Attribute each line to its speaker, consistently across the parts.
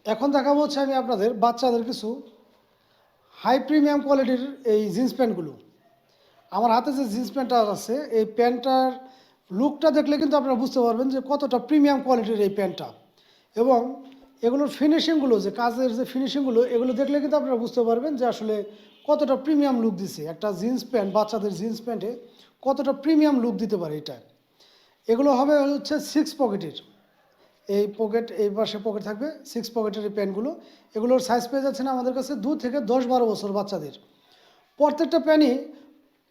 Speaker 1: এখন দেখাবো হচ্ছে আমি আপনাদের বাচ্চাদের কিছু হাই প্রিমিয়াম কোয়ালিটির এই জিন্স প্যান্টগুলো। আমার হাতে যে জিন্স প্যান্টটা আছে এই প্যান্টটার লুকটা দেখলে কিন্তু আপনারা বুঝতে পারবেন যে কতটা প্রিমিয়াম কোয়ালিটির এই প্যান্টটা। এবং এগুলোর ফিনিশিংগুলো, যে কাজের যে ফিনিশিংগুলো, এগুলো দেখলে কিন্তু আপনারা বুঝতে পারবেন যে আসলে কতটা প্রিমিয়াম লুক দিছে একটা জিন্স প্যান্ট। বাচ্চাদের জিন্স প্যান্টে কতটা প্রিমিয়াম লুক দিতে পারে এটা। এগুলো হবে হচ্ছে 6 পকেটের। এই পকেট, এই পাশে পকেট থাকবে, 6 পকেটের এই প্যান্টগুলো। এগুলোর সাইজ পেয়ে যাচ্ছে না আমাদের কাছে 2 থেকে 10-12 বছর বাচ্চাদের। প্রত্যেকটা প্যান্টই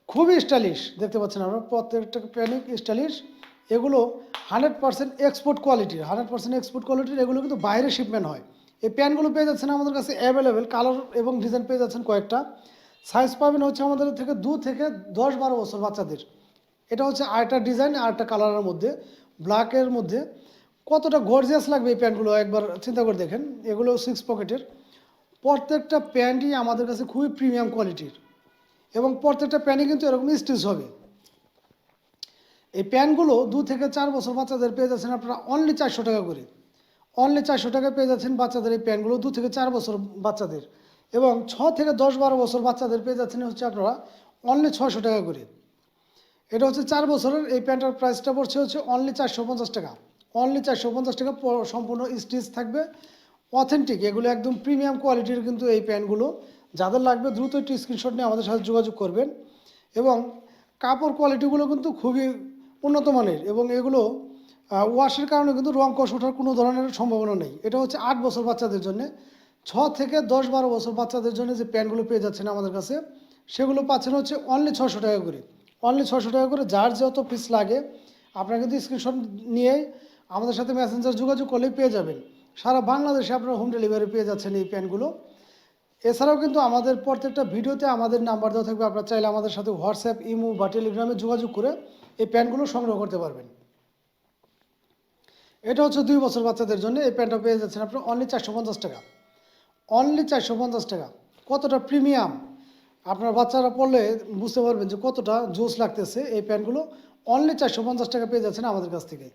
Speaker 1: খুবই স্টাইলিশ, দেখতে পাচ্ছেন আমরা, প্রত্যেকটা প্যান্টই স্টাইলিশ। এগুলো 100% এক্সপোর্ট কোয়ালিটির, 100% এক্সপোর্ট কোয়ালিটির। এগুলো কিন্তু বাইরে শিপমেন্ট হয়। এই প্যান্টগুলো পেয়ে যাচ্ছেন আমাদের কাছে অ্যাভেলেবেল, কালার এবং ডিজাইন পেয়ে যাচ্ছেন কয়েকটা। সাইজ পাবেন হচ্ছে আমাদের থেকে 2 থেকে 10-12 বছর বাচ্চাদের। এটা হচ্ছে আরেকটা ডিজাইন, আরেকটা কালারের মধ্যে, ব্ল্যাকের মধ্যে। কতটা গর্জিয়াস লাগবে এই প্যান্টগুলো একবার চিন্তা করে দেখেন। এগুলো 6 পকেটের। প্রত্যেকটা প্যান্টই আমাদের কাছে খুবই প্রিমিয়াম কোয়ালিটির এবং প্রত্যেকটা প্যান্টই কিন্তু এরকম স্টিচ হবে। এই প্যান্টগুলো 2 থেকে 4 বছর বাচ্চাদের পেয়ে যাচ্ছেন আপনারা অনলি 400 টাকা করে। অনলি 400 টাকায় পেয়ে যাচ্ছেন বাচ্চাদের এই প্যান্টগুলো, 2 থেকে 4 বছর বাচ্চাদের। এবং 6 থেকে 10-12 বছর বাচ্চাদের পেয়ে যাচ্ছেন হচ্ছে আপনারা অনলি 600 টাকা করে। এটা হচ্ছে 4 বছরের। এই প্যান্টের প্রাইসটা পড়ছে হচ্ছে অনলি 450 টাকা। অনলি 450 টাকা, সম্পূর্ণ স্টিচ থাকবে, অথেন্টিক। এগুলো একদম প্রিমিয়াম কোয়ালিটির কিন্তু এই প্যান্টগুলো। যাদের লাগবে দ্রুত একটি স্ক্রিনশট নিয়ে আমাদের সাথে যোগাযোগ করবেন। এবং কাপড় কোয়ালিটিগুলো কিন্তু খুবই উন্নত মানের এবং এগুলো ওয়াশের কারণে কিন্তু রং কষ ওঠার কোনো ধরনের সম্ভাবনা নেই। এটা হচ্ছে 8 বছর বাচ্চাদের জন্য। 6 থেকে 10-12 বছর বাচ্চাদের জন্য যে প্যান্টগুলো পেয়ে যাচ্ছেন আমাদের কাছে, সেগুলো পাচ্ছেন হচ্ছে অনলি 600 টাকা করে। অনলি 600 টাকা করে। যার যত পিস লাগে আপনারা কিন্তু স্ক্রিনশট নিয়ে আমাদের সাথে মেসেঞ্জার যোগাযোগ করলেই পেয়ে যাবেন। সারা বাংলাদেশে আপনারা হোম ডেলিভারি পেয়ে যাচ্ছেন এই প্যান্টগুলো। এছাড়াও কিন্তু আমাদের প্রত্যেকটা ভিডিওতে আমাদের নাম্বার দেওয়া থাকবে, আপনারা চাইলে আমাদের সাথে হোয়াটসঅ্যাপ, ইমো বা টেলিগ্রামে যোগাযোগ করে এই প্যান্টগুলো সংগ্রহ করতে পারবেন। এটা হচ্ছে 2 বছর বাচ্চাদের জন্য। এই প্যান্টটা পেয়ে যাচ্ছেন আপনারা অনলি 450 টাকা। অনলি 450 টাকা। কতটা প্রিমিয়াম, আপনার বাচ্চারা পড়লে বুঝতে পারবেন যে কতটা জোস লাগতেছে এই প্যান্টগুলো। অনলি 450 টাকা পেয়ে যাচ্ছেন আমাদের কাছ থেকে।